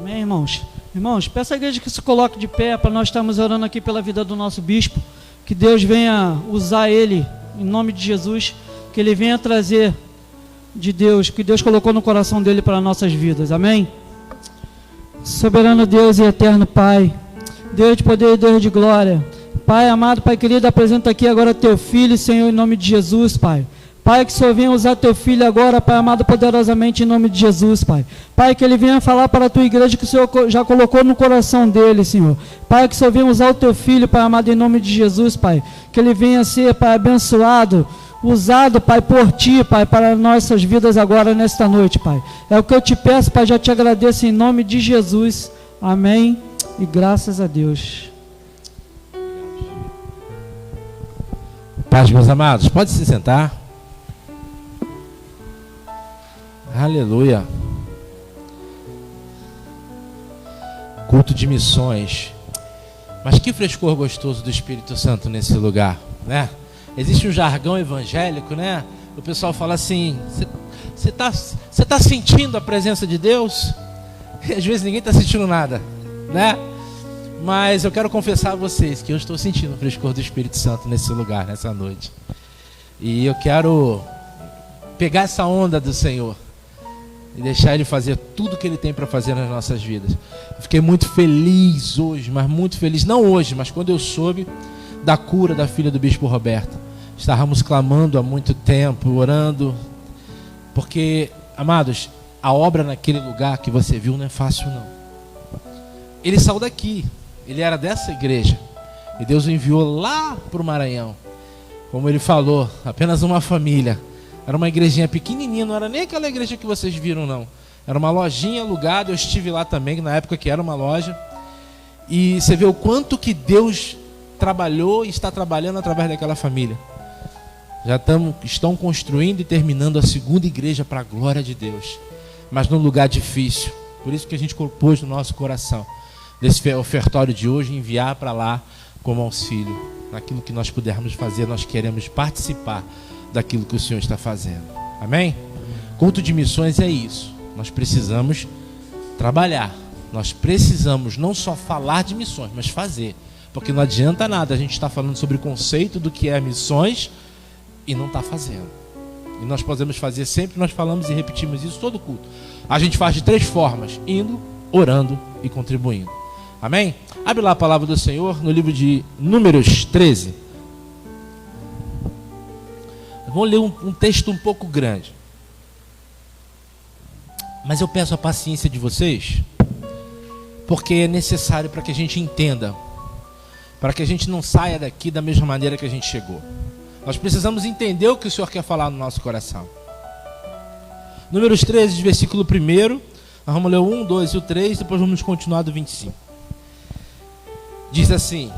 Amém, irmãos? Irmãos, peço à igreja que se coloque de pé para nós estarmos orando aqui pela vida do nosso bispo, que Deus venha usar ele, em nome de Jesus, que ele venha trazer de Deus, que Deus colocou no coração dele para nossas vidas, amém? Soberano Deus e eterno Pai, Deus de poder e Deus de glória, Pai amado, Pai querido, apresenta aqui agora teu filho, Senhor, em nome de Jesus, Pai. Pai, que o Senhor venha usar teu filho agora, Pai amado, poderosamente em nome de Jesus, Pai. Pai, que ele venha falar para a tua igreja que o Senhor já colocou no coração dele, Senhor. Pai, que o Senhor venha usar o teu filho, Pai amado, em nome de Jesus, Pai. Que ele venha ser, Pai, abençoado, usado, Pai, por ti, Pai, para nossas vidas agora, nesta noite, Pai. É o que eu te peço, Pai, já te agradeço em nome de Jesus. Amém e graças a Deus. Paz, meus amados, pode se sentar. Aleluia. Culto de missões. Mas que frescor gostoso do Espírito Santo nesse lugar, né? Existe um jargão evangélico, né? O pessoal fala assim: você tá sentindo a presença de Deus? E às vezes ninguém está sentindo nada, né? Mas eu quero confessar a vocês que eu estou sentindo o frescor do Espírito Santo nesse lugar, nessa noite. E eu quero pegar essa onda do Senhor e deixar Ele fazer tudo que Ele tem para fazer nas nossas vidas. Eu fiquei muito feliz hoje, mas muito feliz, não hoje, mas quando eu soube da cura da filha do Bispo Roberto. Estávamos clamando há muito tempo, orando, porque, amados, a obra naquele lugar que você viu não é fácil não. Ele saiu daqui, ele era dessa igreja, e Deus o enviou lá para o Maranhão. Como ele falou, apenas uma família. Era uma igrejinha pequenininha, não era nem aquela igreja que vocês viram não. Era uma lojinha alugada, eu estive lá também, na época que era uma loja. E você vê o quanto que Deus trabalhou e está trabalhando através daquela família. Estão construindo e terminando a segunda igreja para a glória de Deus. Mas num lugar difícil. Por isso que a gente pôs no nosso coração, desse ofertório de hoje, enviar para lá como auxílio. Naquilo que nós pudermos fazer, nós queremos participar daquilo que o Senhor está fazendo. Amém? Culto de missões é isso. Nós precisamos trabalhar. Nós precisamos não só falar de missões, mas fazer. Porque não adianta nada a gente estar falando sobre o conceito do que é missões e não está fazendo. E nós podemos fazer sempre, nós falamos e repetimos isso todo culto. A gente faz de 3 formas: indo, orando e contribuindo. Amém? Abre lá a palavra do Senhor no livro de Números 13. Vamos ler um texto um pouco grande. Mas eu peço a paciência de vocês, porque é necessário para que a gente entenda, para que a gente não saia daqui da mesma maneira que a gente chegou. Nós precisamos entender o que o Senhor quer falar no nosso coração. Números 13, versículo 1. Nós vamos ler o 1, 2 e o 3, depois vamos continuar do 25. Diz assim: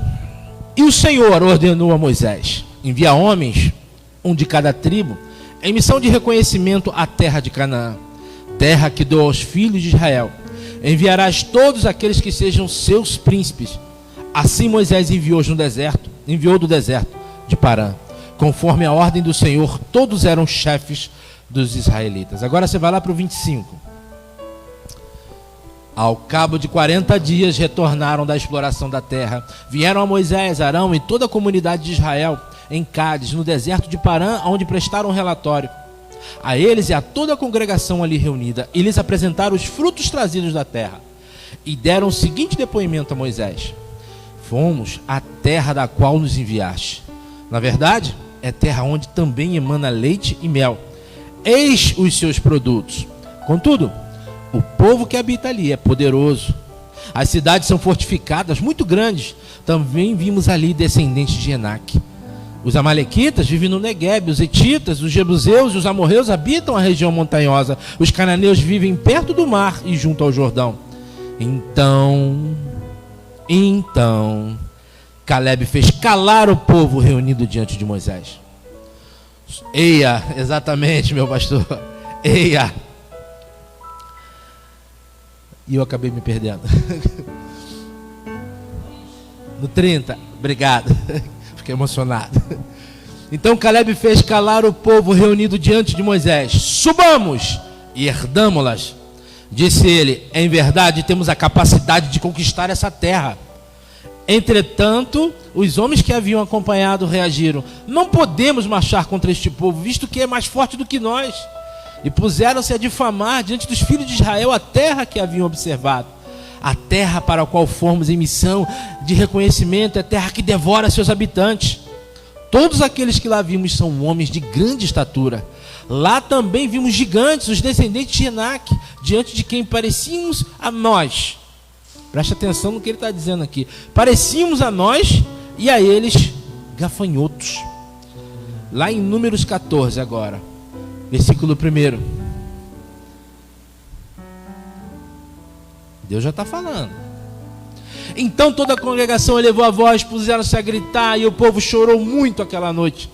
E o Senhor ordenou a Moisés: envia homens, um de cada tribo, em missão de reconhecimento à terra de Canaã, terra que dou aos filhos de Israel. Enviarás todos aqueles que sejam seus príncipes. Assim Moisés enviou do deserto de Parã. Conforme a ordem do Senhor, todos eram chefes dos israelitas. Agora você vai lá para o 25. Ao cabo de 40 dias retornaram da exploração da terra. Vieram a Moisés, Arão e toda a comunidade de Israel em Cádiz, no deserto de Parã, onde prestaram um relatório a eles e a toda a congregação ali reunida, e lhes apresentaram os frutos trazidos da terra, e deram o seguinte depoimento a Moisés: fomos à terra da qual nos enviaste. Na verdade, é terra onde também emana leite e mel. Eis os seus produtos. Contudo, o povo que habita ali é poderoso. As cidades são fortificadas, muito grandes. Também vimos ali descendentes de Enaque. Os amalequitas vivem no Neguebe, os hetitas, os jebuseus e os amorreus habitam a região montanhosa. Os cananeus vivem perto do mar e junto ao Jordão. Então, Calebe fez calar o povo reunido diante de Moisés. Eia, exatamente, meu pastor. Eia. E eu acabei me perdendo. No 30, obrigado. Fiquei emocionado. Então Calebe fez calar o povo reunido diante de Moisés. Subamos e herdamo-las. Disse ele: em verdade temos a capacidade de conquistar essa terra. Entretanto, os homens que haviam acompanhado reagiram: não podemos marchar contra este povo, visto que é mais forte do que nós. E puseram-se a difamar diante dos filhos de Israel a terra que haviam observado. A terra para a qual fomos em missão de reconhecimento é terra que devora seus habitantes. Todos aqueles que lá vimos são homens de grande estatura. Lá também vimos gigantes, os descendentes de Enaque, diante de quem parecíamos a nós. Preste atenção no que ele está dizendo aqui. Parecíamos a nós e a eles gafanhotos. Lá em Números 14 agora, versículo 1. Deus já está falando. Então toda a congregação elevou a voz, puseram-se a gritar, e o povo chorou muito aquela noite.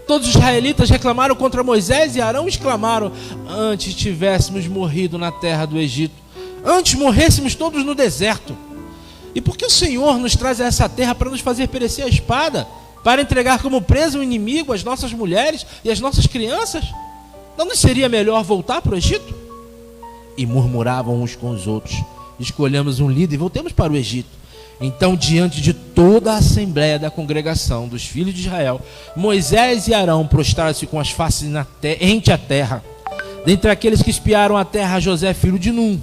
Todos os israelitas reclamaram contra Moisés, e Arão exclamaram: antes tivéssemos morrido na terra do Egito, antes morrêssemos todos no deserto. E por que o Senhor nos traz a essa terra para nos fazer perecer a espada, para entregar como preso um inimigo as nossas mulheres e as nossas crianças? Não nos seria melhor voltar para o Egito? E murmuravam uns com os outros: escolhamos um líder e voltemos para o Egito. Então, diante de toda a assembleia da congregação dos filhos de Israel, Moisés e Arão prostraram-se com as faces rente à terra. Dentre aqueles que espiaram a terra, Josué filho de Nun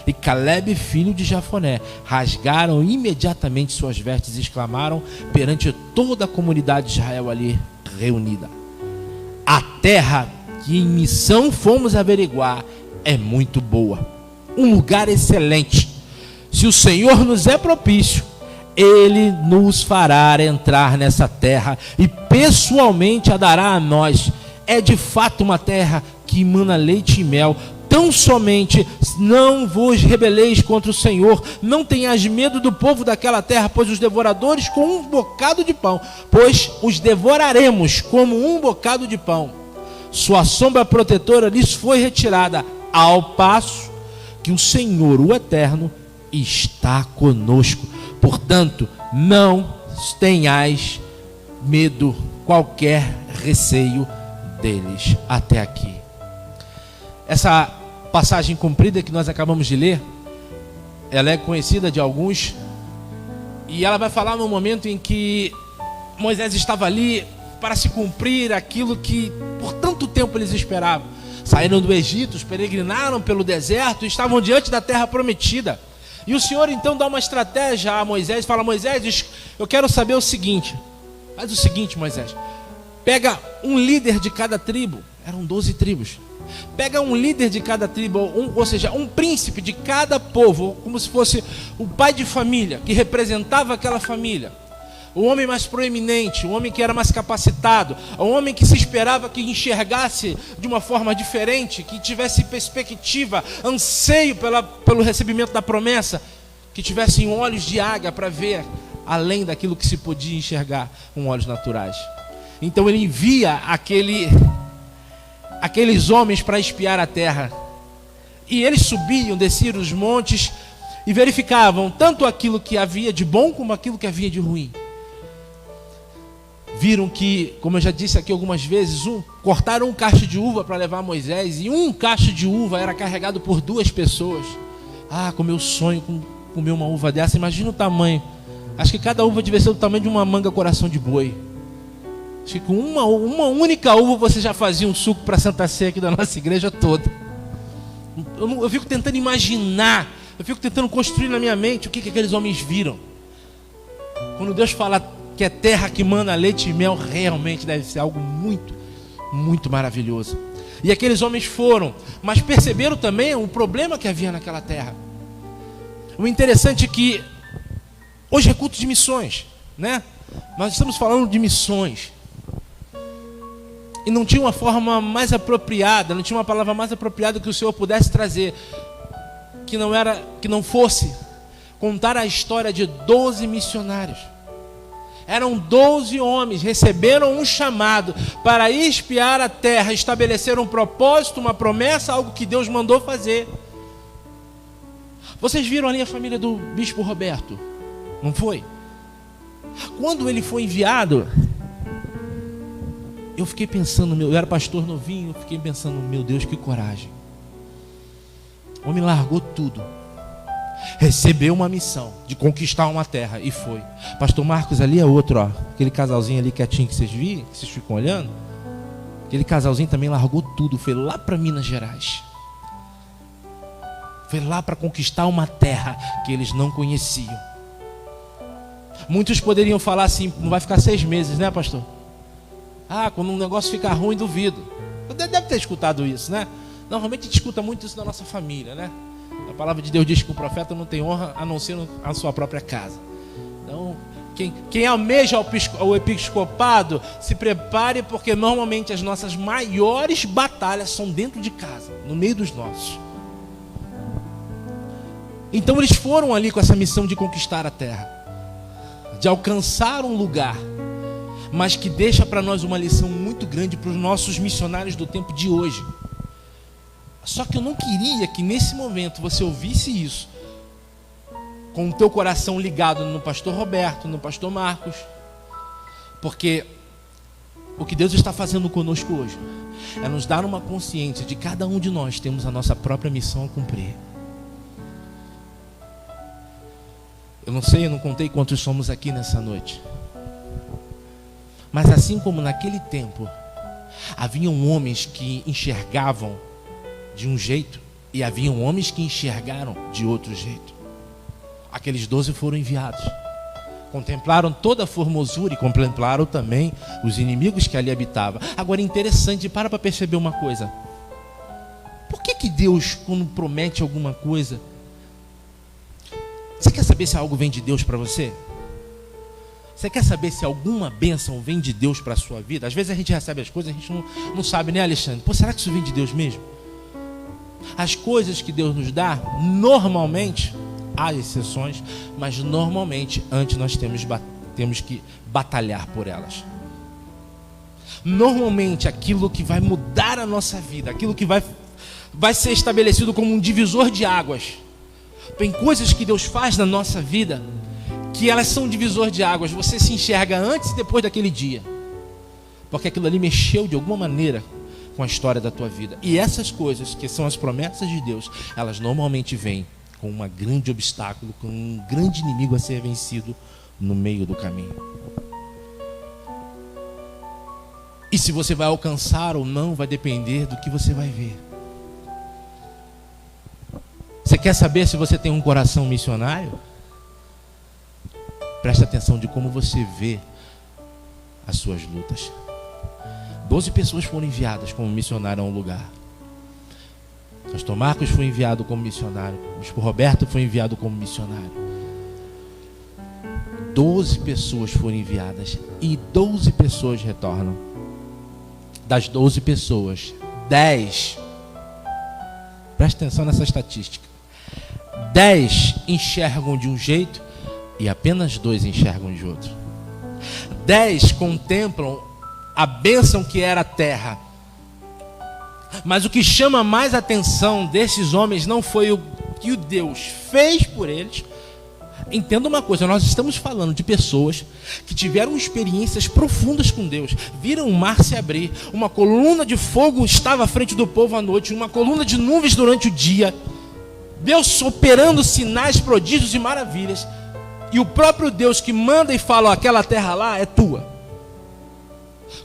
e Calebe filho de Jafoné rasgaram imediatamente suas vestes e exclamaram perante toda a comunidade de Israel ali reunida: a terra que em missão fomos averiguar é muito boa, um lugar excelente. Se o Senhor nos é propício, Ele nos fará entrar nessa terra e pessoalmente a dará a nós. É de fato uma terra que emana leite e mel. Tão somente não vos rebeleis contra o Senhor, não tenhais medo do povo daquela terra, pois os devoradores com um bocado de pão, pois os devoraremos como um bocado de pão. Sua sombra protetora lhes foi retirada, ao passo que o Senhor, o Eterno, está conosco. Portanto, não tenhais medo, qualquer receio deles. Até aqui. Essa passagem comprida que nós acabamos de ler, ela é conhecida de alguns, e ela vai falar no momento em que Moisés estava ali para se cumprir aquilo que por tanto tempo eles esperavam. Saíram do Egito, peregrinaram pelo deserto e estavam diante da terra prometida. E o Senhor então dá uma estratégia a Moisés, fala: Moisés, eu quero saber o seguinte, faz o seguinte, Moisés, pega um líder de cada tribo, eram 12 tribos, pega um líder de cada tribo, ou seja, um príncipe de cada povo, como se fosse o pai de família, que representava aquela família, o homem mais proeminente, o homem que era mais capacitado, o homem que se esperava que enxergasse de uma forma diferente, que tivesse perspectiva, anseio pelo recebimento da promessa, que tivesse olhos de águia para ver além daquilo que se podia enxergar com olhos naturais. Então ele envia aqueles homens para espiar a terra, e eles subiam, desciam os montes e verificavam tanto aquilo que havia de bom como aquilo que havia de ruim. Viram que, como eu já disse aqui algumas vezes, cortaram um cacho de uva para levar a Moisés, e um cacho de uva era carregado por 2 pessoas. Ah, como eu sonho com comer uma uva dessa. Imagina o tamanho. Acho que cada uva devia ser do tamanho de uma manga coração de boi. Acho que com uma única uva você já fazia um suco para Santa Ceia aqui da nossa igreja toda. Eu fico tentando imaginar, eu fico tentando construir na minha mente o que aqueles homens viram. Quando Deus fala que é terra que mana leite e mel, realmente deve ser algo muito, muito maravilhoso. E aqueles homens foram, mas perceberam também o problema que havia naquela terra. O interessante é que hoje é culto de missões, né? Nós estamos falando de missões. E não tinha uma forma mais apropriada, não tinha uma palavra mais apropriada que o Senhor pudesse trazer, que não fosse contar a história de 12 missionários. Eram 12 homens, receberam um chamado para espiar a terra, estabelecer um propósito, uma promessa, algo que Deus mandou fazer. Vocês viram ali a família do bispo Roberto, não foi? Quando ele foi enviado, eu fiquei pensando, eu era pastor novinho, eu fiquei pensando, meu Deus, que coragem. O homem largou tudo, recebeu uma missão de conquistar uma terra e foi. Pastor Marcos ali é outro, ó, aquele casalzinho ali quietinho que vocês viram, que vocês ficam olhando. Aquele casalzinho também largou tudo, foi lá para Minas Gerais. Foi lá para conquistar uma terra que eles não conheciam. Muitos poderiam falar assim, não vai ficar 6 meses, né, pastor? Ah, quando um negócio ficar ruim, duvido. Você deve ter escutado isso, né? Normalmente a gente escuta muito isso na nossa família, né? A palavra de Deus diz que o profeta não tem honra a não ser a sua própria casa. Então, quem almeja o episcopado, se prepare, porque normalmente as nossas maiores batalhas são dentro de casa, no meio dos nossos. Então eles foram ali com essa missão de conquistar a terra, de alcançar um lugar, mas que deixa para nós uma lição muito grande para os nossos missionários do tempo de hoje. Só que eu não queria que nesse momento você ouvisse isso com o teu coração ligado no pastor Roberto, no pastor Marcos, porque o que Deus está fazendo conosco hoje é nos dar uma consciência de cada um de nós temos a nossa própria missão a cumprir. Eu não sei, eu não contei quantos somos aqui nessa noite, mas assim como naquele tempo haviam homens que enxergavam de um jeito e haviam homens que enxergaram de outro jeito, aqueles 12 foram enviados, contemplaram toda a formosura e contemplaram também os inimigos que ali habitavam. Agora, interessante, para perceber uma coisa: por que Deus, quando promete alguma coisa, você quer saber se algo vem de Deus para você? Você quer saber se alguma bênção vem de Deus para a sua vida? Às vezes a gente recebe as coisas, a gente não sabe, né, Alexandre? Pô, será que isso vem de Deus mesmo? As coisas que Deus nos dá, normalmente, há exceções, mas normalmente antes nós temos que batalhar por elas. Normalmente aquilo que vai mudar a nossa vida, aquilo que vai ser estabelecido como um divisor de águas, tem coisas que Deus faz na nossa vida que elas são divisor de águas. Você se enxerga antes e depois daquele dia, porque aquilo ali mexeu de alguma maneira com a história da tua vida. E essas coisas, que são as promessas de Deus, elas normalmente vêm com um grande obstáculo, com um grande inimigo a ser vencido no meio do caminho. E se você vai alcançar ou não, vai depender do que você vai ver. Você quer saber se você tem um coração missionário? Preste atenção de como você vê as suas lutas. 12 pessoas foram enviadas como missionário a um lugar. Pastor Marcos foi enviado como missionário. Bispo Roberto foi enviado como missionário. 12 pessoas foram enviadas e 12 pessoas retornam. Das 12 pessoas, 10, preste atenção nessa estatística, 10 enxergam de um jeito e apenas 2 enxergam de outro. 10 contemplam a bênção que era a terra, mas o que chama mais atenção desses homens não foi o que o Deus fez por eles. Entenda uma coisa, nós estamos falando de pessoas que tiveram experiências profundas com Deus, viram o mar se abrir, uma coluna de fogo estava à frente do povo à noite, uma coluna de nuvens durante o dia, Deus operando sinais, prodígios e maravilhas, e o próprio Deus que manda e fala: aquela terra lá é tua.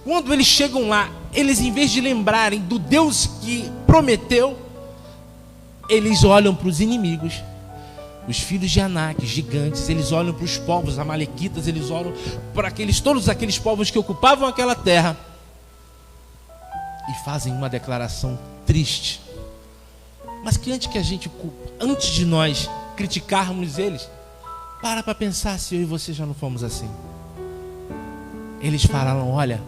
Quando eles chegam lá, eles, em vez de lembrarem do Deus que prometeu, eles olham para os inimigos, os filhos de Anak, gigantes, eles olham para os povos amalequitas, eles olham para todos aqueles povos que ocupavam aquela terra e fazem uma declaração triste. Mas que antes de nós criticarmos eles, para pensar se eu e você já não fomos assim. Eles falaram: olha,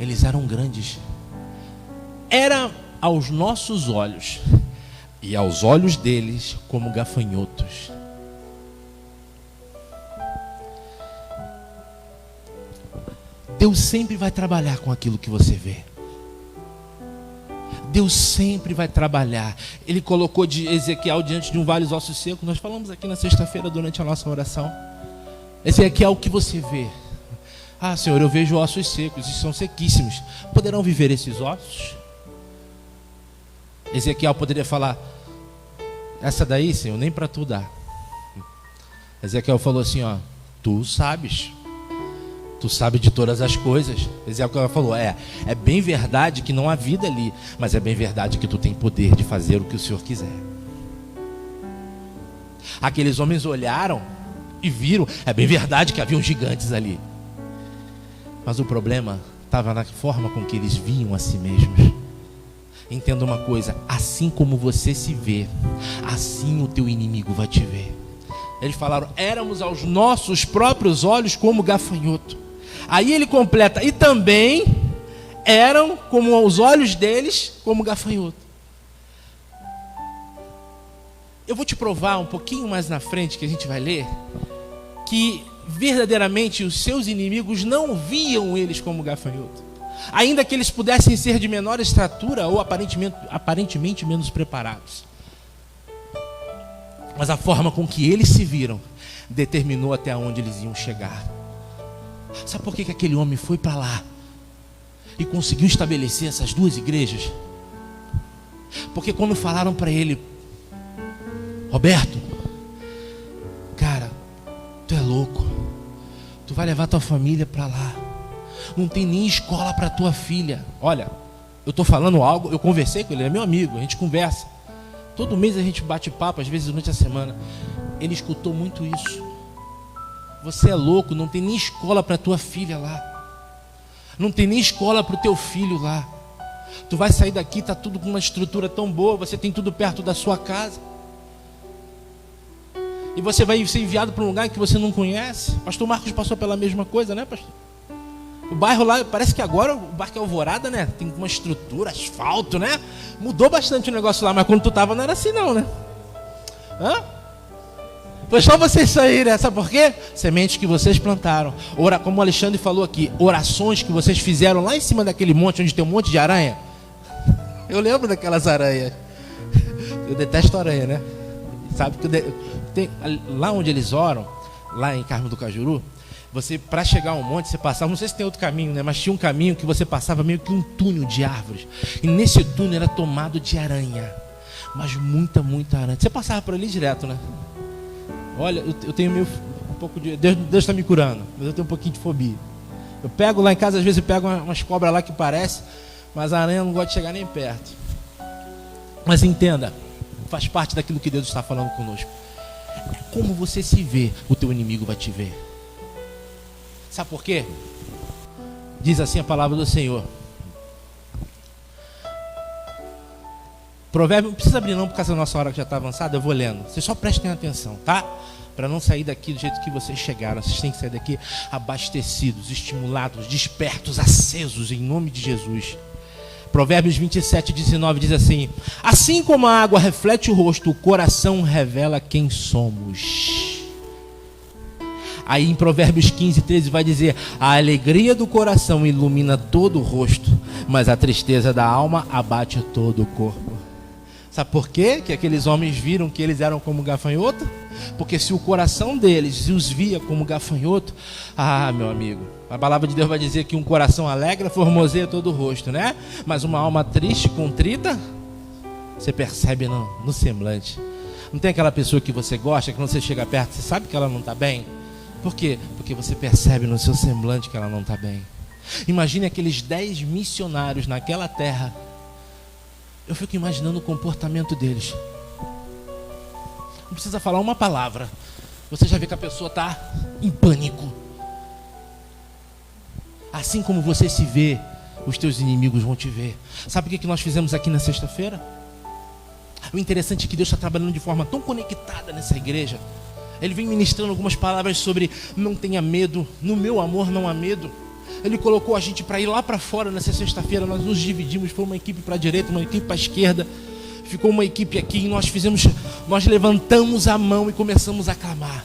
eles eram grandes, era aos nossos olhos e aos olhos deles como gafanhotos. Deus sempre vai trabalhar com aquilo que você vê. Deus sempre vai trabalhar. Ele colocou Ezequiel diante de um vale de ossos secos. Nós falamos aqui na sexta-feira durante a nossa oração. Ezequiel, o que você vê? Ah, Senhor, eu vejo ossos secos, e são sequíssimos. Poderão viver esses ossos? Ezequiel poderia falar: essa daí, Senhor, nem para tu dar. Ezequiel falou assim, ó, tu sabes de todas as coisas. Ezequiel falou, é bem verdade que não há vida ali, mas é bem verdade que tu tem poder de fazer o que o Senhor quiser. Aqueles homens olharam e viram, é bem verdade que haviam gigantes ali, mas o problema estava na forma com que eles viam a si mesmos. Entenda uma coisa, assim como você se vê, assim o teu inimigo vai te ver. Eles falaram, éramos aos nossos próprios olhos como gafanhoto. Aí ele completa, e também eram como aos olhos deles como gafanhoto. Eu vou te provar um pouquinho mais na frente, que a gente vai ler, que verdadeiramente os seus inimigos não viam eles como gafanhoto. Ainda que eles pudessem ser de menor estatura ou aparentemente menos preparados. Mas a forma com que eles se viram determinou até onde eles iam chegar. Sabe por que aquele homem foi para lá e conseguiu estabelecer essas duas igrejas? Porque quando falaram para ele, Roberto, cara, tu é louco, tu vai levar tua família para lá, não tem nem escola para tua filha. Olha, eu estou falando algo, eu conversei com ele, ele é meu amigo, a gente conversa, todo mês a gente bate papo, às vezes durante a semana. Ele escutou muito isso. Você é louco, não tem nem escola para tua filha lá, não tem nem escola para o teu filho lá. Tu vai sair daqui, tá tudo com uma estrutura tão boa, você tem tudo perto da sua casa, e você vai ser enviado para um lugar que você não conhece. Pastor Marcos passou pela mesma coisa, né, pastor? O bairro lá, parece que agora o bairro Alvorada, né, tem uma estrutura, asfalto, né? Mudou bastante o negócio lá, mas quando tu tava não era assim não, né? Foi só vocês saírem, né? Sabe por quê? Sementes que vocês plantaram. Como o Alexandre falou aqui, orações que vocês fizeram lá em cima daquele monte, onde tem um monte de aranha. Eu lembro daquelas aranhas. Eu detesto aranha, né? Sabe que lá onde eles oram, lá em Carmo do Cajuru, você, para chegar a um monte, você passava, não sei se tem outro caminho, né? Mas tinha um caminho que você passava meio que um túnel de árvores. E nesse túnel era tomado de aranha. Mas muita aranha. Você passava por ali direto, né? Olha, eu tenho meio um pouco de... Deus está me curando, mas eu tenho um pouquinho de fobia. Eu pego lá em casa, às vezes eu pego umas cobras lá que parece, mas a aranha não gosta de chegar nem perto. Mas entenda, faz parte daquilo que Deus está falando conosco. É como você se vê, o teu inimigo vai te ver. Sabe por quê? Diz assim a palavra do Senhor. Provérbio, não precisa abrir não, por causa da nossa hora que já está avançada, eu vou lendo. Vocês só prestem atenção, tá? Para não sair daqui do jeito que vocês chegaram. Vocês têm que sair daqui abastecidos, estimulados, despertos, acesos, em nome de Jesus. Provérbios 27:19 diz assim: assim como a água reflete o rosto, o coração revela quem somos. Aí em Provérbios 15:13 vai dizer: a alegria do coração ilumina todo o rosto, mas a tristeza da alma abate todo o corpo. Sabe por quê que aqueles homens viram que eles eram como gafanhoto? Porque se o coração deles os via como gafanhoto, meu amigo, a palavra de Deus vai dizer que um coração alegre formoseia todo o rosto, né? Mas uma alma triste, contrita, você percebe no semblante. Não tem aquela pessoa que você gosta, que quando você chega perto, você sabe que ela não está bem? Por quê? Porque você percebe no seu semblante que ela não está bem. Imagine aqueles 10 missionários naquela terra. Eu fico imaginando o comportamento deles. Não precisa falar uma palavra, você já vê que a pessoa está em pânico. Assim como você se vê, os teus inimigos vão te ver. Sabe o que nós fizemos aqui na sexta-feira? O interessante é que Deus está trabalhando de forma tão conectada nessa igreja. Ele vem ministrando algumas palavras sobre não tenha medo, no meu amor não há medo. Ele colocou a gente para ir lá para fora nessa sexta-feira. Nós nos dividimos, foi uma equipe para a direita, uma equipe para a esquerda. Ficou uma equipe aqui e nós levantamos a mão e começamos a clamar.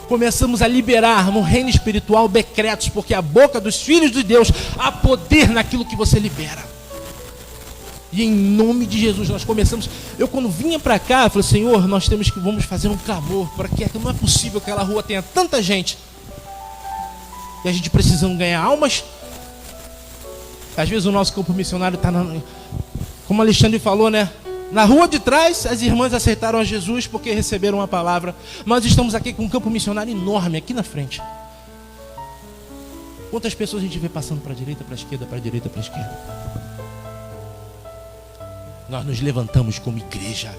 Começamos a liberar no reino espiritual decretos, porque a boca dos filhos de Deus há poder naquilo que você libera. E em nome de Jesus nós começamos. Eu quando vinha para cá, eu falei: Senhor, vamos fazer um clamor, porque não é possível que aquela rua tenha tanta gente. E a gente precisando ganhar almas. Às vezes o nosso campo missionário está, como o Alexandre falou, né? Na rua de trás, as irmãs aceitaram a Jesus porque receberam a palavra. Nós estamos aqui com um campo missionário enorme aqui na frente. Quantas pessoas a gente vê passando para a direita, para a esquerda, para a direita, para a esquerda? Nós nos levantamos como igreja,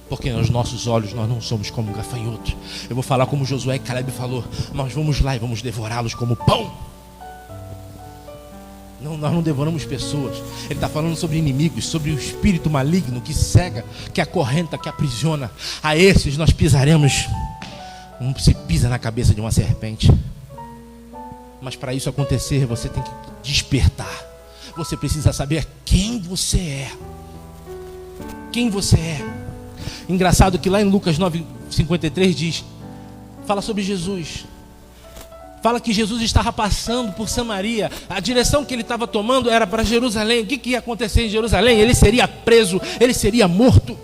porque aos nossos olhos nós não somos como gafanhotos. Eu vou falar como Josué e Caleb falou: nós vamos lá e vamos devorá-los como pão. Não, nós não devoramos pessoas. Ele está falando sobre inimigos, sobre o espírito maligno que cega, que acorrenta, que aprisiona. A esses nós pisaremos. Não se pisa na cabeça de uma serpente. Mas para isso acontecer, você tem que despertar. Você precisa saber quem você é. Quem você é. Engraçado que lá em Lucas 9:53 diz, fala sobre Jesus. Fala que Jesus estava passando por Samaria. A direção que ele estava tomando era para Jerusalém. O que ia acontecer em Jerusalém? Ele seria preso, ele seria morto.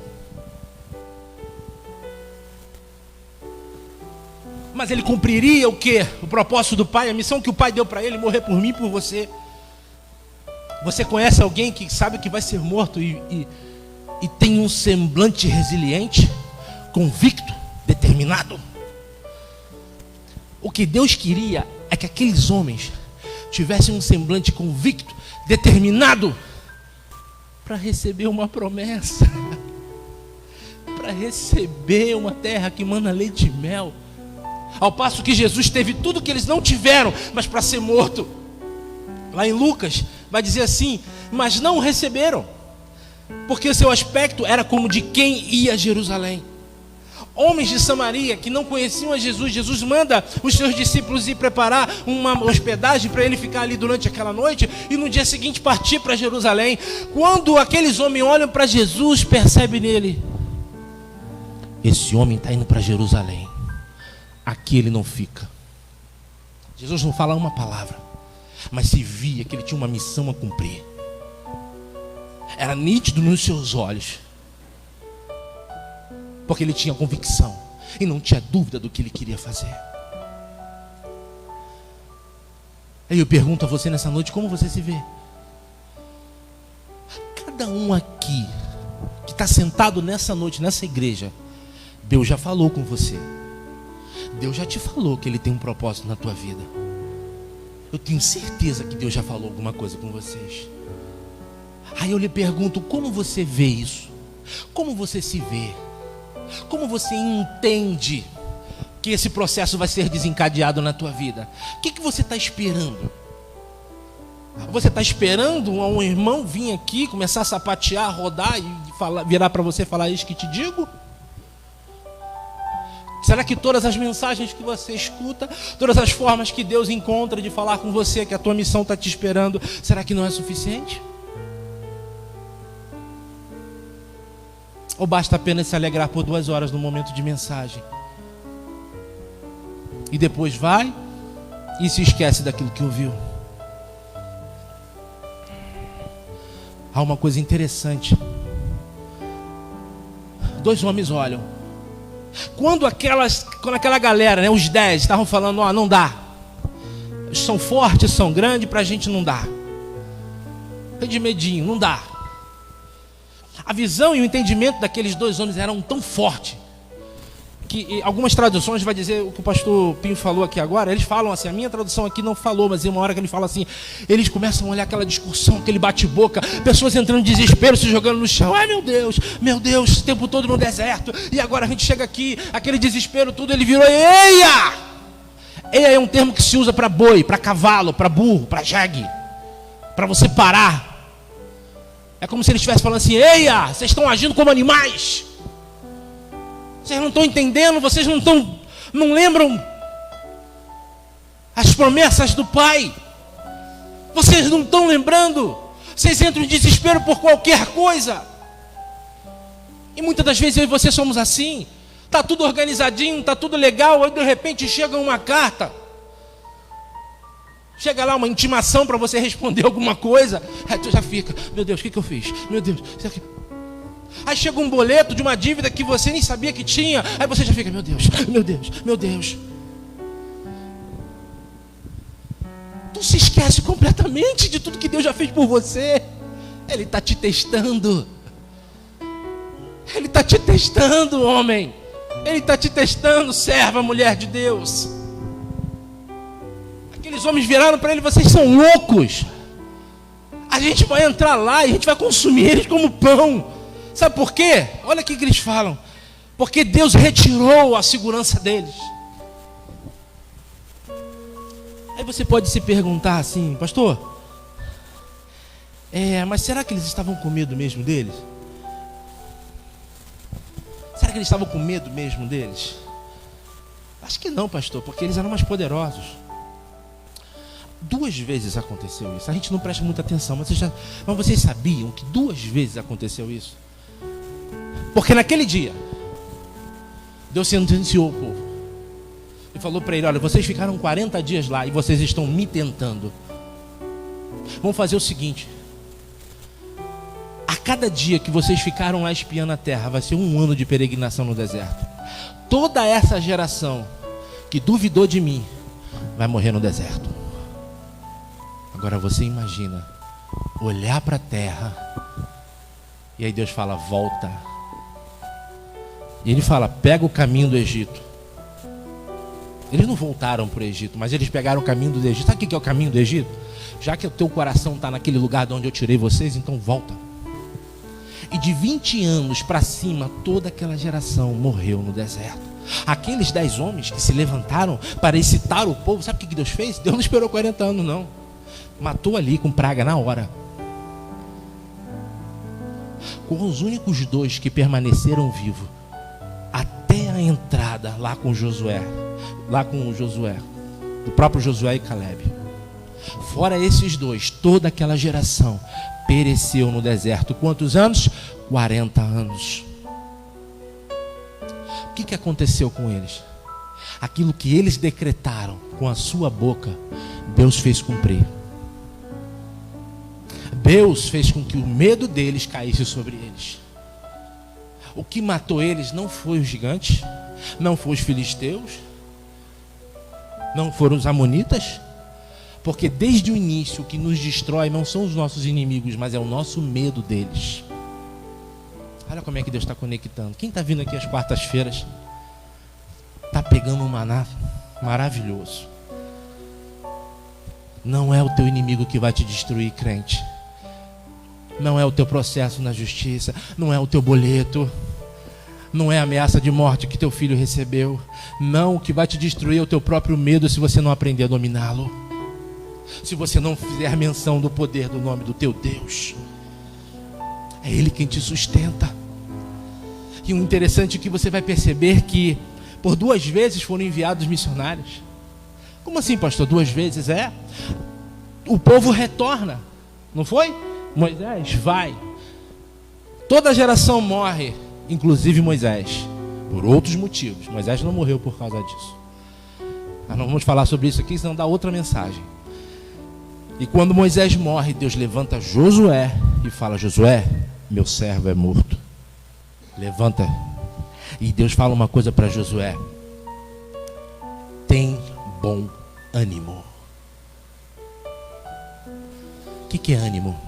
Mas ele cumpriria o quê? O propósito do Pai, a missão que o Pai deu para ele, morrer por mim e por você. Você conhece alguém que sabe que vai ser morto e tem um semblante resiliente, convicto, determinado? O que Deus queria é que aqueles homens tivessem um semblante convicto, determinado, para receber uma promessa, para receber uma terra que mana leite e mel. Ao passo que Jesus teve tudo que eles não tiveram, mas para ser morto. Lá em Lucas vai dizer assim: mas não o receberam, porque seu aspecto era como de quem ia a Jerusalém. Homens de Samaria que não conheciam a Jesus. Jesus manda os seus discípulos ir preparar uma hospedagem para ele ficar ali durante aquela noite e no dia seguinte partir para Jerusalém. Quando aqueles homens olham para Jesus, percebem nele: esse homem está indo para Jerusalém, aqui ele não fica. Jesus não fala uma palavra, mas se via que ele tinha uma missão a cumprir. Era nítido nos seus olhos, porque ele tinha convicção e não tinha dúvida do que ele queria fazer. Aí eu pergunto a você nessa noite: como você se vê? Cada um aqui que está sentado nessa noite, nessa igreja, Deus já falou com você. Deus já te falou que Ele tem um propósito na tua vida. Eu tenho certeza que Deus já falou alguma coisa com vocês. Aí eu lhe pergunto: como você vê isso? Como você se vê? Como você entende que esse processo vai ser desencadeado na tua vida? O que você está esperando? Você está esperando um irmão vir aqui, começar a sapatear, rodar e virar para você e falar: isso que te digo? Será que todas as mensagens que você escuta, todas as formas que Deus encontra de falar com você, que a tua missão está te esperando, será que não é suficiente? Ou basta apenas se alegrar por 2 horas no momento de mensagem e depois vai e se esquece daquilo que ouviu? Há uma coisa interessante. 2 homens olham. Quando aquela galera, né, os 10, estavam falando: ó, não dá, são fortes, são grandes, pra gente não dá, é de medinho, não dá. A visão e o entendimento daqueles 2 homens eram tão forte que algumas traduções vai dizer o que o pastor Pinho falou aqui agora. Eles falam assim, a minha tradução aqui não falou, mas em uma hora que ele fala assim, eles começam a olhar aquela discussão, aquele bate-boca, pessoas entrando em desespero, se jogando no chão. Ai, meu Deus, o tempo todo no deserto, e agora a gente chega aqui, aquele desespero tudo, ele virou eia! Eia é um termo que se usa para boi, para cavalo, para burro, para jegue, para você parar. É como se ele estivesse falando assim: eia, vocês estão agindo como animais. Vocês não estão entendendo, vocês não lembram as promessas do Pai. Vocês não estão lembrando. Vocês entram em desespero por qualquer coisa. E muitas das vezes eu e você somos assim. Está tudo organizadinho, está tudo legal, aí de repente chega uma carta. Chega lá uma intimação para você responder alguma coisa. Aí tu já fica: meu Deus, o que eu fiz? Meu Deus, isso aqui. Aí chega um boleto de uma dívida que você nem sabia que tinha. Aí você já fica: meu Deus, meu Deus, meu Deus. Tu se esquece completamente de tudo que Deus já fez por você. Ele está te testando. Ele está te testando, homem. Ele está te testando, serva, mulher de Deus. Aqueles homens viraram para ele: vocês são loucos. A gente vai entrar lá e a gente vai consumir eles como pão. Sabe por quê? Olha o que eles falam. Porque Deus retirou a segurança deles. Aí você pode se perguntar assim: pastor, mas será que eles estavam com medo mesmo deles? Será que eles estavam com medo mesmo deles? Acho que não, pastor, porque eles eram mais poderosos. 2 vezes aconteceu isso. A gente não presta muita atenção, mas vocês sabiam que 2 vezes aconteceu isso? Porque naquele dia Deus sentenciou o povo e falou para ele: olha, vocês ficaram 40 dias lá e vocês estão me tentando. Vamos fazer o seguinte: a cada dia que vocês ficaram lá espiando a terra, vai ser 1 ano de peregrinação no deserto. Toda essa geração que duvidou de mim vai morrer no deserto. Agora você imagina olhar para a terra e aí Deus fala: volta. E ele fala: pega o caminho do Egito. Eles não voltaram para o Egito, mas eles pegaram o caminho do Egito. Sabe o que é o caminho do Egito? Já que o teu coração está naquele lugar de onde eu tirei vocês, então volta. E de 20 anos para cima, toda aquela geração morreu no deserto. Aqueles 10 homens que se levantaram para excitar o povo, sabe o que Deus fez? Deus não esperou 40 anos não. Matou ali com praga na hora. Com os únicos 2 que permaneceram vivos até a entrada lá com Josué, o próprio Josué e Caleb. Fora esses 2, toda aquela geração pereceu no deserto. Quantos anos? 40 anos. O que aconteceu com eles? Aquilo que eles decretaram com a sua boca, Deus fez cumprir. Deus fez com que o medo deles caísse sobre eles. O que matou eles não foi os gigantes, não foi os filisteus, não foram os amonitas, porque desde o início o que nos destrói não são os nossos inimigos, mas é o nosso medo deles. Olha como é que Deus está conectando. Quem está vindo aqui às quartas-feiras está pegando um maná maravilhoso. Não é o teu inimigo que vai te destruir, crente. Não é o teu processo na justiça, não é o teu boleto, não é a ameaça de morte que teu filho recebeu. Não, o que vai te destruir é o teu próprio medo se você não aprender a dominá-lo. Se você não fizer menção do poder do nome do teu Deus. É Ele quem te sustenta. E o interessante é que você vai perceber que por 2 vezes foram enviados missionários. Como assim, pastor? 2 vezes? O povo retorna, não foi? Moisés vai. Toda a geração morre, inclusive Moisés, por outros motivos. Moisés não morreu por causa disso. Nós não vamos falar sobre isso aqui, senão dá outra mensagem. E quando Moisés morre, Deus levanta Josué e fala: Josué, meu servo é morto. Levanta. E Deus fala uma coisa para Josué: tem bom ânimo. O que é ânimo?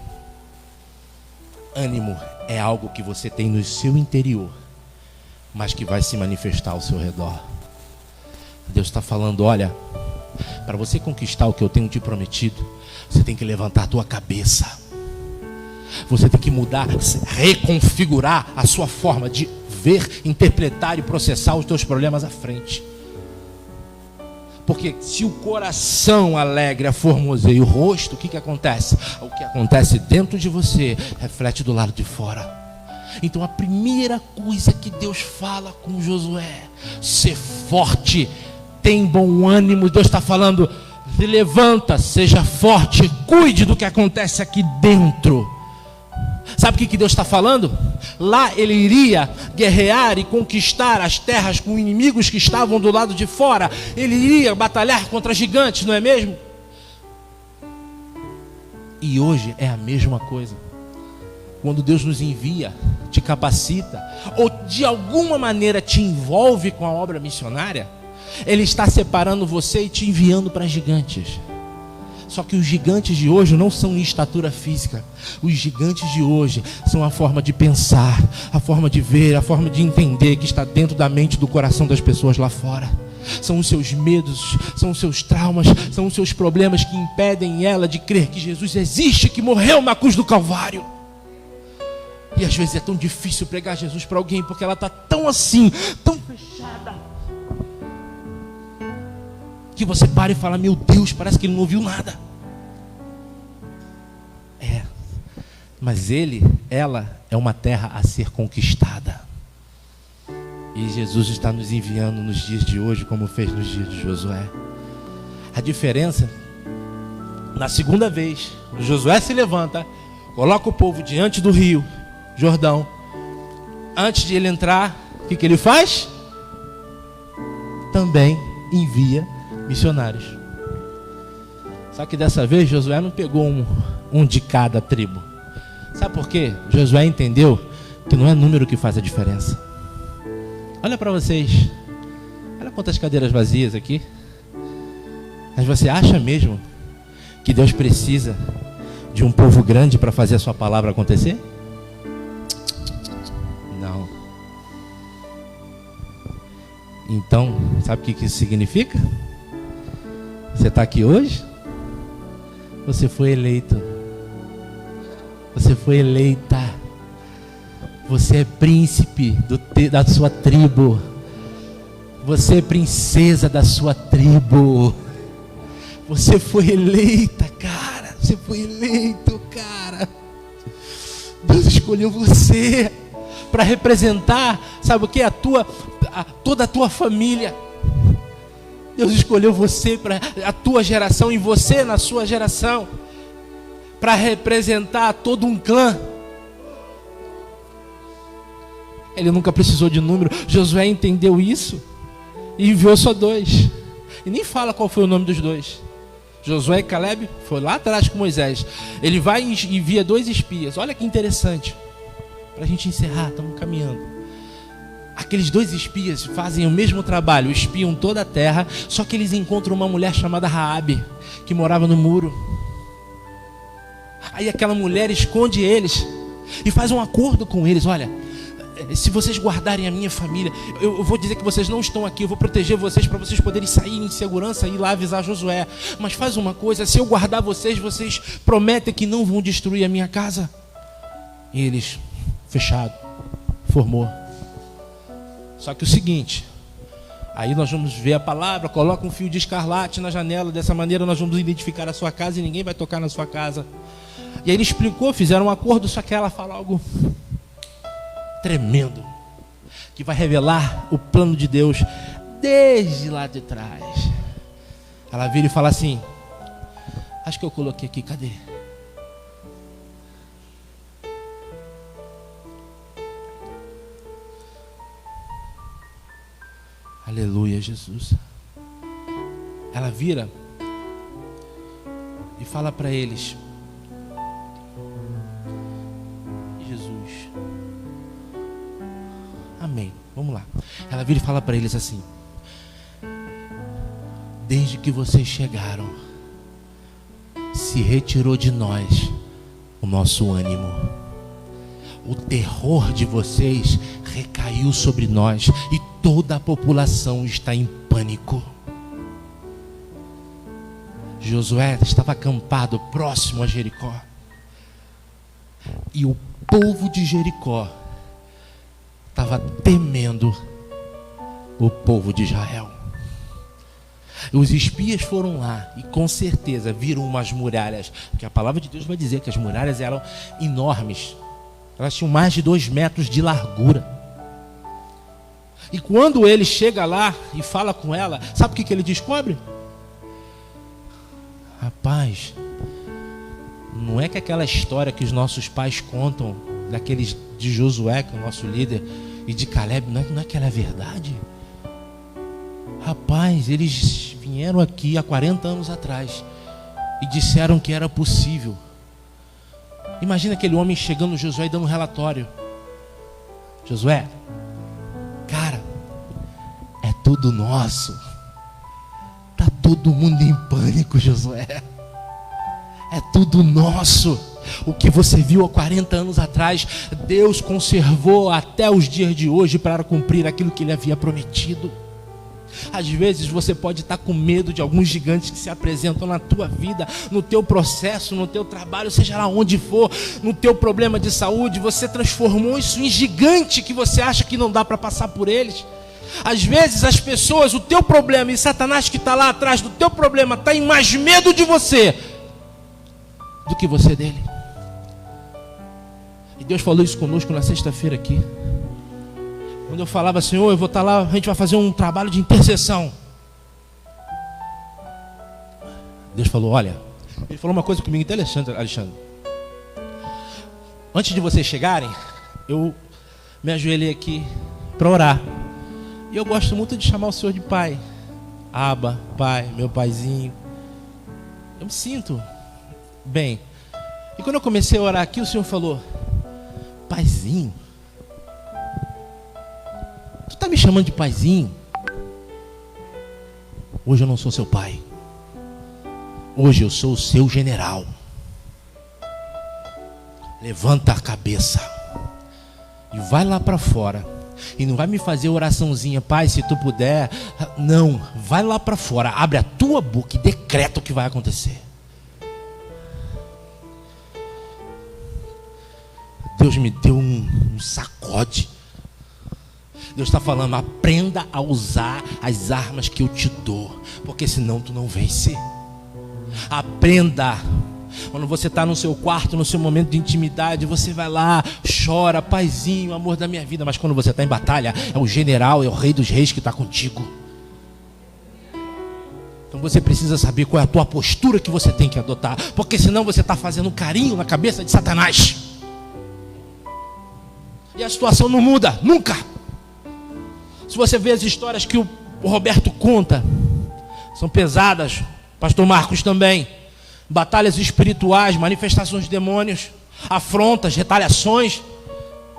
Ânimo é algo que você tem no seu interior, mas que vai se manifestar ao seu redor. Deus está falando: olha, para você conquistar o que eu tenho te prometido, você tem que levantar a tua cabeça. Você tem que mudar, reconfigurar a sua forma de ver, interpretar e processar os teus problemas à frente. Porque se o coração alegra, formoseia o rosto, o que acontece? O que acontece dentro de você reflete do lado de fora. Então a primeira coisa que Deus fala com Josué: ser forte, tem bom ânimo. Deus está falando: se levanta, seja forte, cuide do que acontece aqui dentro. Sabe o que Deus está falando? Lá ele iria guerrear e conquistar as terras com inimigos que estavam do lado de fora. Ele iria batalhar contra gigantes, não é mesmo? E hoje é a mesma coisa. Quando Deus nos envia, te capacita, ou de alguma maneira te envolve com a obra missionária, Ele está separando você e te enviando para gigantes. Só que os gigantes de hoje não são em estatura física. Os gigantes de hoje são a forma de pensar, a forma de ver, a forma de entender que está dentro da mente e do coração das pessoas lá fora. São os seus medos, são os seus traumas, são os seus problemas que impedem ela de crer que Jesus existe, que morreu na cruz do Calvário. E às vezes é tão difícil pregar Jesus para alguém, porque ela está tão assim, tão fechada, que você para e fala: meu Deus, parece que ele não ouviu nada. Mas ela é uma terra a ser conquistada. E Jesus está nos enviando nos dias de hoje, como fez nos dias de Josué. A diferença, na segunda vez, Josué se levanta, coloca o povo diante do rio Jordão. Antes de ele entrar, o que ele faz? Também envia missionários. Só que dessa vez Josué não pegou um de cada tribo. Sabe por quê? Josué entendeu que não é número que faz a diferença. Olha para vocês. Olha quantas cadeiras vazias aqui. Mas você acha mesmo que Deus precisa de um povo grande para fazer a sua palavra acontecer? Não. Então, sabe o que isso significa? Você está aqui hoje? Você foi eleito. Você foi eleita. Você é príncipe da sua tribo. Você é princesa da sua tribo. Você foi eleita, cara. Você foi eleito, cara. Deus escolheu você para representar, sabe o que? Toda a tua família. Deus escolheu você para a tua geração e você na sua geração, para representar todo um clã. Ele nunca precisou de número. Josué entendeu isso e enviou só 2. E nem fala qual foi o nome dos 2. Josué e Caleb foi lá atrás com Moisés. Ele vai e envia 2 espias. Olha que interessante. Para a gente encerrar, estamos caminhando. Aqueles 2 espias fazem o mesmo trabalho, espiam toda a terra. Só que eles encontram uma mulher chamada Raabe, que morava no muro. Aí aquela mulher esconde eles e faz um acordo com eles. Olha, se vocês guardarem a minha família, eu vou dizer que vocês não estão aqui, eu vou proteger vocês para vocês poderem sair em segurança e ir lá avisar Josué. Mas faz uma coisa: se eu guardar vocês, vocês prometem que não vão destruir a minha casa. E eles, fechado, formou. Só que o seguinte, aí nós vamos ver a palavra: coloca um fio de escarlate na janela, dessa maneira nós vamos identificar a sua casa e ninguém vai tocar na sua casa. E aí ele explicou, fizeram um acordo, só que ela fala algo tremendo, que vai revelar o plano de Deus desde lá de trás. Ela vira e fala assim: acho que eu coloquei aqui, cadê? Aleluia, Jesus. Ela vira e fala para eles: Jesus, amém. Vamos lá. Ela vira e fala para eles assim: desde que vocês chegaram, se retirou de nós o nosso ânimo. O terror de vocês recaiu sobre nós e toda a população está em pânico. Josué estava acampado próximo a Jericó. E o povo de Jericó estava temendo o povo de Israel. Os espias foram lá e com certeza viram umas muralhas, porque a palavra de Deus vai dizer que as muralhas eram enormes. Elas tinham mais de 2 metros de largura. E quando ele chega lá e fala com ela, sabe o que ele descobre? Rapaz, não é que aquela história que os nossos pais contam, daqueles de Josué, que é o nosso líder, e de Caleb, não é que ela é verdade? Rapaz, eles vieram aqui há 40 anos atrás e disseram que era possível. Imagina aquele homem chegando no Josué e dando um relatório: Josué, cara, é tudo nosso. Tá todo mundo em pânico, Josué. É tudo nosso. O que você viu há 40 anos atrás, Deus conservou até os dias de hoje para cumprir aquilo que Ele havia prometido. Às vezes você pode estar com medo de alguns gigantes que se apresentam na tua vida, no teu processo, no teu trabalho, seja lá onde for, no teu problema de saúde. Você transformou isso em gigante que você acha que não dá para passar por eles. Às vezes as pessoas, o teu problema, e Satanás que está lá atrás do teu problema está em mais medo de você do que você dele. E Deus falou isso conosco na sexta-feira aqui. Quando eu falava, Senhor, eu vou estar lá, a gente vai fazer um trabalho de intercessão. Deus falou, olha, Ele falou uma coisa comigo interessante, Alexandre. Antes de vocês chegarem, eu me ajoelhei aqui para orar. E eu gosto muito de chamar o Senhor de Pai. Abba, Pai, meu paizinho. Eu me sinto bem. E quando eu comecei a orar aqui, o Senhor falou, paizinho? Tu está me chamando de paizinho? Hoje eu não sou seu pai. Hoje eu sou o seu general. Levanta a cabeça e vai lá para fora. E não vai me fazer oraçãozinha, pai, se tu puder. Não, vai lá para fora, abre a tua boca e decreta o que vai acontecer. Deus me deu um sacode. Deus está falando, aprenda a usar as armas que eu te dou, porque senão tu não vence. Aprenda. Quando você está no seu quarto, no seu momento de intimidade, você vai lá, chora, paizinho, amor da minha vida. Mas quando você está em batalha, é o general, é o rei dos reis que está contigo. Então você precisa saber qual é a tua postura que você tem que adotar, porque senão você está fazendo carinho na cabeça de Satanás. E a situação não muda, nunca. Se você vê as histórias que o Roberto conta, são pesadas, pastor Marcos também. Batalhas espirituais, manifestações de demônios, afrontas, retaliações,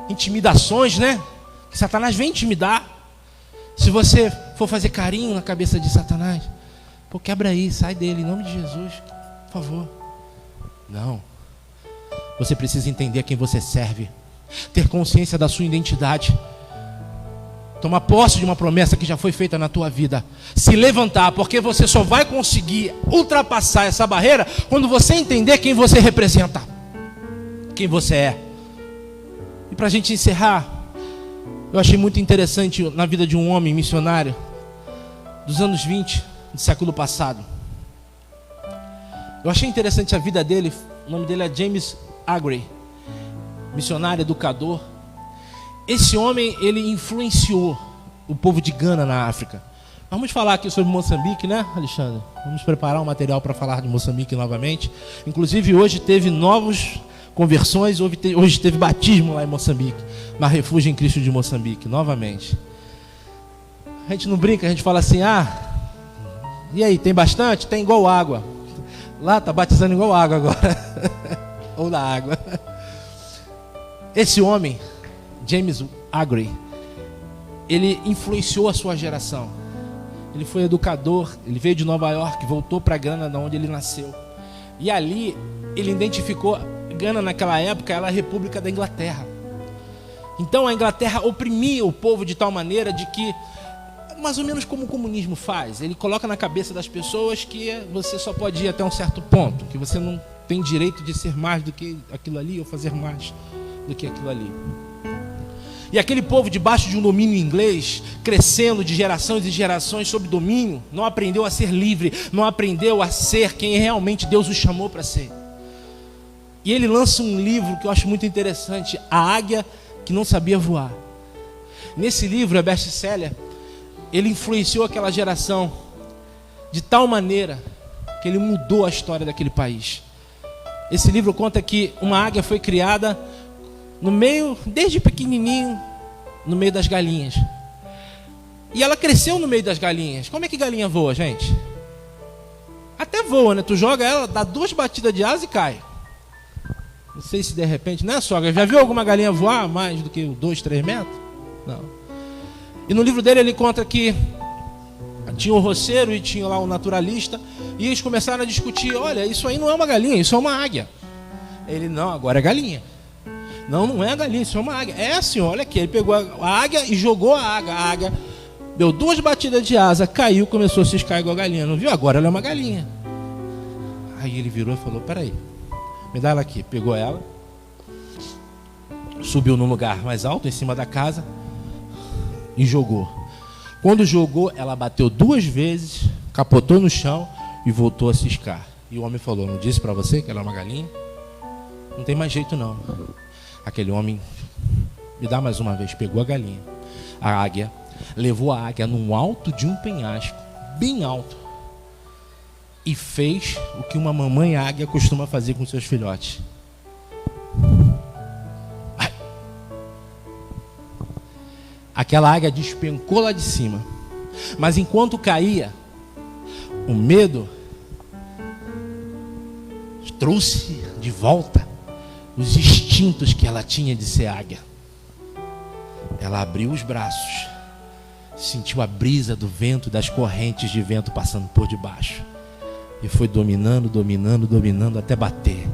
intimidações, né? Que Satanás vem intimidar. Se você for fazer carinho na cabeça de Satanás, pô, quebra aí, sai dele, em nome de Jesus, por favor. Não. Você precisa entender a quem você serve, ter consciência da sua identidade, tomar posse de uma promessa que já foi feita na tua vida, se levantar, porque você só vai conseguir ultrapassar essa barreira quando você entender quem você representa, quem você é. E para a gente encerrar, eu achei muito interessante na vida de um homem missionário dos anos 20 do século passado. Eu achei interessante a vida dele. O nome dele é James Aggrey, missionário, educador. Esse homem, ele influenciou o povo de Gana na África. Vamos falar aqui sobre Moçambique, né, Alexandre? Vamos preparar um material para falar de Moçambique novamente. Inclusive hoje teve novas conversões, hoje teve batismo lá em Moçambique, na Refúgio em Cristo de Moçambique, novamente. A gente não brinca, a gente fala assim, e aí, tem bastante? Tem igual água. Lá tá batizando igual água agora. Ou na água. Esse homem, James Aggrey, ele influenciou a sua geração. Ele foi educador, ele veio de Nova York, voltou para Gana, de onde ele nasceu. E ali ele identificou Gana naquela época, ela é a República da Inglaterra. Então a Inglaterra oprimia o povo de tal maneira de que, mais ou menos como o comunismo faz, ele coloca na cabeça das pessoas que você só pode ir até um certo ponto, que você não tem direito de ser mais do que aquilo ali ou fazer mais do que aquilo ali. E aquele povo debaixo de um domínio inglês, crescendo de gerações e gerações sob domínio, não aprendeu a ser livre, não aprendeu a ser quem realmente Deus o chamou para ser. E ele lança um livro que eu acho muito interessante, A Águia que Não Sabia Voar. Nesse livro, é best-seller, ele influenciou aquela geração de tal maneira que ele mudou a história daquele país. Esse livro conta que uma águia foi criada no meio, desde pequenininho, no meio das galinhas. E ela cresceu no meio das galinhas. Como é que galinha voa, gente? Até voa, né? Tu joga ela, dá 2 batidas de asa e cai. Não sei se de repente, né, sogra? Já viu alguma galinha voar mais do que 2, 3 metros? Não. E no livro dele ele conta que tinha um roceiro e tinha lá um naturalista E eles começaram a discutir, olha, isso aí não é uma galinha, isso é uma águia. Ele, não, agora é galinha. Não, não é a galinha, isso é uma águia. É, senhor, olha aqui, ele pegou a águia e jogou a águia. A águia deu 2 batidas de asa, caiu, começou a ciscar igual a galinha. Não viu? Agora ela é uma galinha. Aí ele virou e falou, peraí, me dá ela aqui. Pegou ela, subiu num lugar mais alto, em cima da casa, e jogou. Quando jogou, ela bateu 2 vezes, capotou no chão e voltou a ciscar. E o homem falou, não disse para você que ela é uma galinha? Não tem mais jeito não. Aquele homem, me dá mais uma vez, pegou a galinha, a águia, levou a águia num alto de um penhasco, bem alto, e fez o que uma mamãe águia costuma fazer com seus filhotes. Aquela águia despencou lá de cima, mas enquanto caía, o medo trouxe de volta os instintos que ela tinha de ser águia. Ela abriu os braços, sentiu a brisa do vento, das correntes de vento passando por debaixo, e foi dominando, dominando, dominando até bater.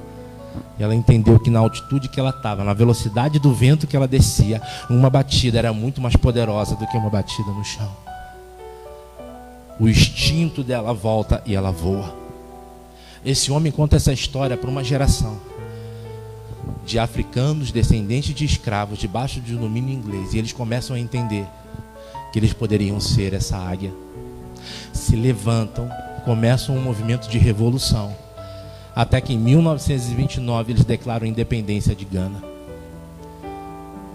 E ela entendeu que na altitude que ela estava, na velocidade do vento que ela descia, uma batida era muito mais poderosa do que uma batida no chão. O instinto dela volta e ela voa. Esse homem conta essa história para uma geração de africanos, descendentes de escravos, debaixo de um domínio inglês. E eles começam a entender que eles poderiam ser essa águia. Se levantam, começam um movimento de revolução. Até que em 1929 eles declaram a independência de Gana.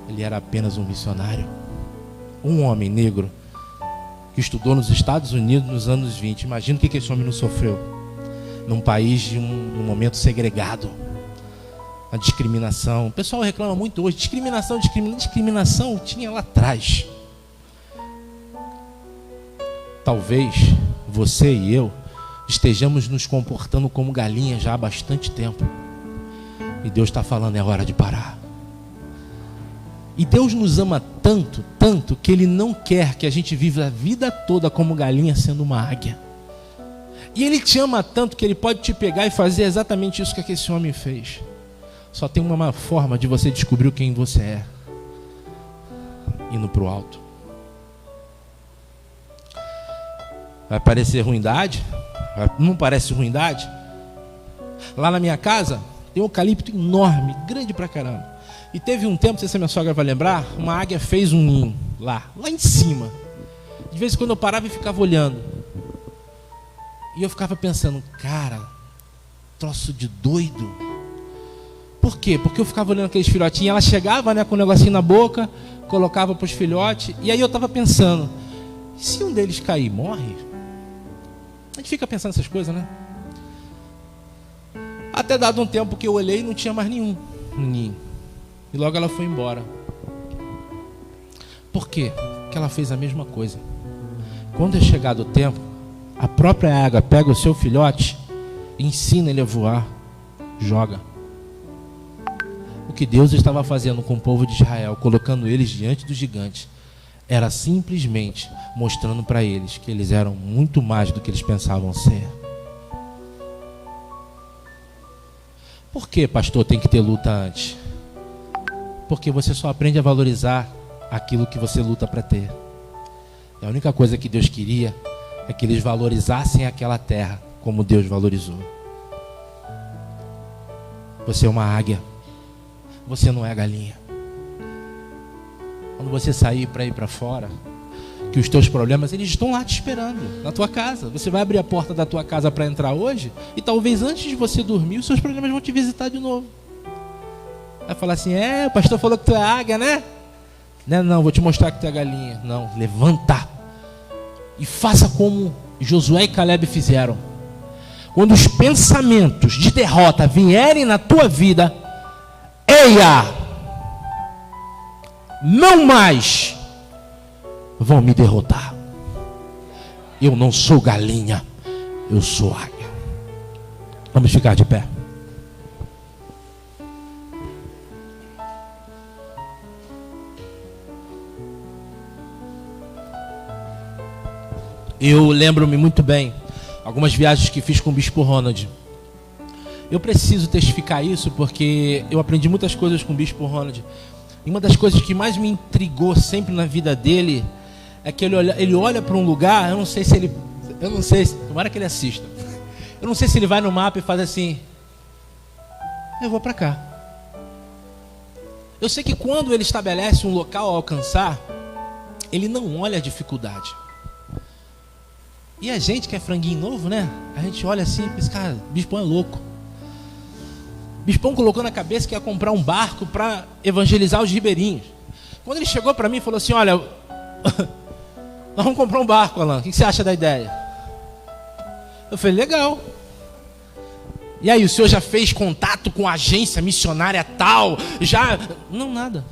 Ele era apenas um missionário. Um homem negro que estudou nos Estados Unidos nos anos 20. Imagina o que esse homem não sofreu. Num país de um momento segregado. A discriminação. O pessoal reclama muito hoje. Discriminação tinha lá atrás. Talvez você e eu estejamos nos comportando como galinhas já há bastante tempo. E Deus está falando, é hora de parar. E Deus nos ama tanto, tanto, que Ele não quer que a gente viva a vida toda como galinha sendo uma águia. E Ele te ama tanto que Ele pode te pegar e fazer exatamente isso que esse homem fez. Só tem uma forma de você descobrir quem você é. Indo para o alto. Vai parecer ruindade? Não parece ruindade? Lá na minha casa tem um eucalipto enorme, grande pra caramba. E teve um tempo, não sei se a minha sogra vai lembrar, uma águia fez um ninho lá em cima. De vez em quando eu parava e ficava olhando. E eu ficava pensando, cara, troço de doido. Por quê? Porque eu ficava olhando aqueles filhotinhos, ela chegava, né, com um negocinho na boca, colocava para os filhotes, e aí eu estava pensando, se um deles cair, morre? A gente fica pensando essas coisas, né? Até dado um tempo que eu olhei, não tinha mais nenhum no ninho. E logo ela foi embora. Por quê? Porque ela fez a mesma coisa. Quando é chegado o tempo, a própria águia pega o seu filhote, ensina ele a voar, joga. O que Deus estava fazendo com o povo de Israel, colocando eles diante dos gigantes, era simplesmente mostrando para eles que eles eram muito mais do que eles pensavam ser. Por que, pastor, tem que ter luta antes? Porque você só aprende a valorizar aquilo que você luta para ter. E a única coisa que Deus queria é que eles valorizassem aquela terra como Deus valorizou. Você é uma águia. Você não é galinha. Quando você sair para ir para fora, que os teus problemas, eles estão lá te esperando, na tua casa. Você vai abrir a porta da tua casa para entrar hoje, e talvez antes de você dormir, os seus problemas vão te visitar de novo. Vai falar assim, o pastor falou que tu é águia, né? Não, vou te mostrar que tu é galinha. Não, levanta. E faça como Josué e Caleb fizeram. Quando os pensamentos de derrota vierem na tua vida, eia! Não mais vão me derrotar. Eu não sou galinha, eu sou águia. Vamos ficar de pé. Eu lembro-me muito bem, algumas viagens que fiz com o Bispo Ronald. Eu preciso testificar isso porque eu aprendi muitas coisas com o Bispo Ronald. E uma das coisas que mais me intrigou sempre na vida dele é que ele olha para um lugar, eu não sei, tomara que ele assista. Eu não sei se ele vai no mapa e faz assim, eu vou para cá. Eu sei que quando ele estabelece um local a alcançar, ele não olha a dificuldade. E a gente que é franguinho novo, né? A gente olha assim e pensa, cara, Bispão é louco. Bispão colocou na cabeça que ia comprar um barco para evangelizar os ribeirinhos. Quando ele chegou para mim e falou assim, olha, nós vamos comprar um barco, Alan, o que você acha da ideia? Eu falei, legal. E aí, o senhor já fez contato com a agência missionária tal? Já? Não, nada.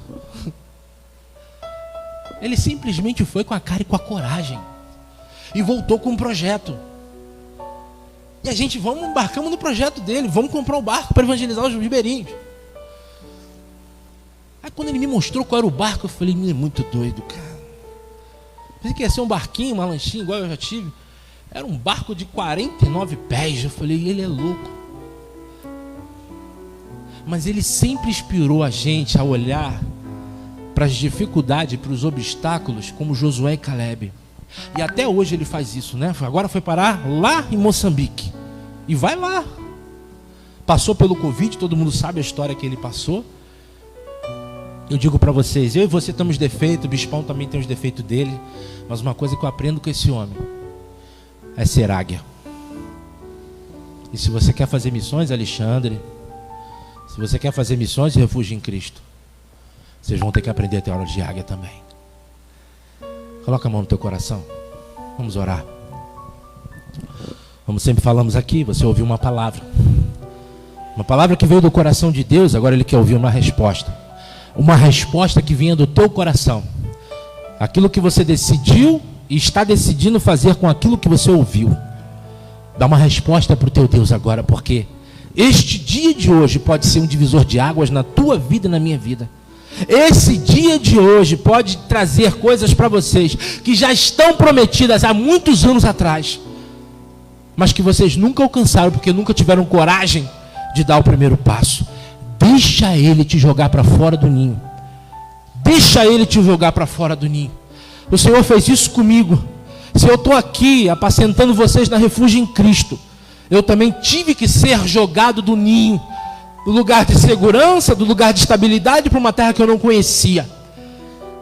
Ele simplesmente foi com a cara e com a coragem. E voltou com um projeto. E a gente embarcamos no projeto dele. Vamos comprar um barco para evangelizar os ribeirinhos. Aí quando ele me mostrou qual era o barco, eu falei, ele é muito doido, cara. Pensei que ia ser um barquinho, uma lanchinha, igual eu já tive. Era um barco de 49 pés. Eu falei, ele é louco. Mas ele sempre inspirou a gente a olhar para as dificuldades, para os obstáculos, como Josué e Caleb. E até hoje ele faz isso, né? Agora foi parar lá em Moçambique. E vai lá. Passou pelo Covid, todo mundo sabe a história que ele passou. Eu digo para vocês, eu e você temos defeitos, o Bispão também tem os defeitos dele. Mas uma coisa que eu aprendo com esse homem é ser águia. E se você quer fazer missões, Alexandre, se você quer fazer missões e refúgio em Cristo, vocês vão ter que aprender a ter hora de águia também. Coloca a mão no teu coração. Vamos orar. Como sempre falamos aqui, você ouviu uma palavra. Uma palavra que veio do coração de Deus, agora Ele quer ouvir uma resposta. Uma resposta que vinha do teu coração. Aquilo que você decidiu e está decidindo fazer com aquilo que você ouviu. Dá uma resposta para o teu Deus agora, porque este dia de hoje pode ser um divisor de águas na tua vida e na minha vida. Esse dia de hoje pode trazer coisas para vocês que já estão prometidas há muitos anos atrás, mas que vocês nunca alcançaram porque nunca tiveram coragem de dar o primeiro passo. Deixa Ele te jogar para fora do ninho. Deixa Ele te jogar para fora do ninho. O Senhor fez isso comigo. Se eu estou aqui apacentando vocês na refúgio em Cristo, eu também tive que ser jogado do ninho, do lugar de segurança, do lugar de estabilidade, para uma terra que eu não conhecia.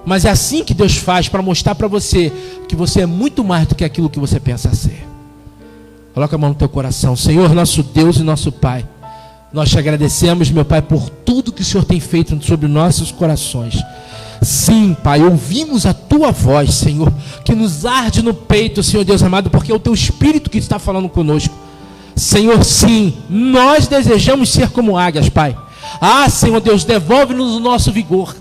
Mas é assim que Deus faz, para mostrar para você que você é muito mais do que aquilo que você pensa ser. Coloca a mão no teu coração. Senhor, nosso Deus e nosso Pai, nós te agradecemos, meu Pai, por tudo que o Senhor tem feito sobre nossos corações. Sim, Pai, ouvimos a Tua voz, Senhor, que nos arde no peito, Senhor Deus amado, porque é o Teu Espírito que está falando conosco. Senhor, sim, nós desejamos ser como águias, Pai. Ah, Senhor Deus, devolve-nos o nosso vigor,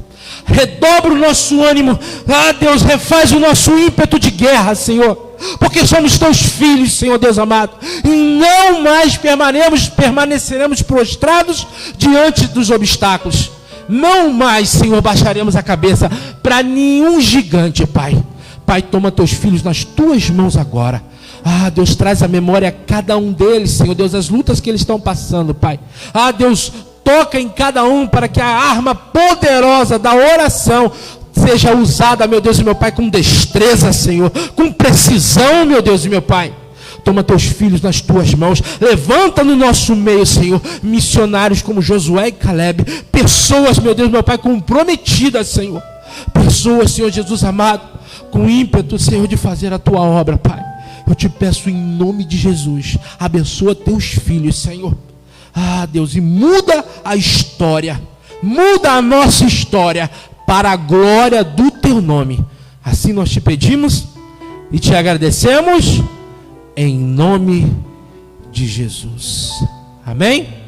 redobra o nosso ânimo. Ah, Deus, refaz o nosso ímpeto de guerra, Senhor, porque somos Teus filhos, Senhor Deus amado, e não mais permaneceremos prostrados diante dos obstáculos. Não mais, Senhor, baixaremos a cabeça para nenhum gigante, Pai. Pai, toma Teus filhos nas Tuas mãos agora. Ah, Deus, traz à memória a cada um deles, Senhor Deus, as lutas que eles estão passando, Pai. Ah, Deus, toca em cada um para que a arma poderosa da oração seja usada, meu Deus e meu Pai, com destreza, Senhor, com precisão, meu Deus e meu Pai. Toma Teus filhos nas Tuas mãos, levanta no nosso meio, Senhor, missionários como Josué e Caleb, pessoas, meu Deus e meu Pai, comprometidas, Senhor, pessoas, Senhor Jesus amado, com ímpeto, Senhor, de fazer a Tua obra, Pai. Eu te peço em nome de Jesus, abençoa Teus filhos, Senhor. Ah, Deus, e muda a história, muda a nossa história para a glória do Teu nome. Assim nós te pedimos e te agradecemos em nome de Jesus. Amém?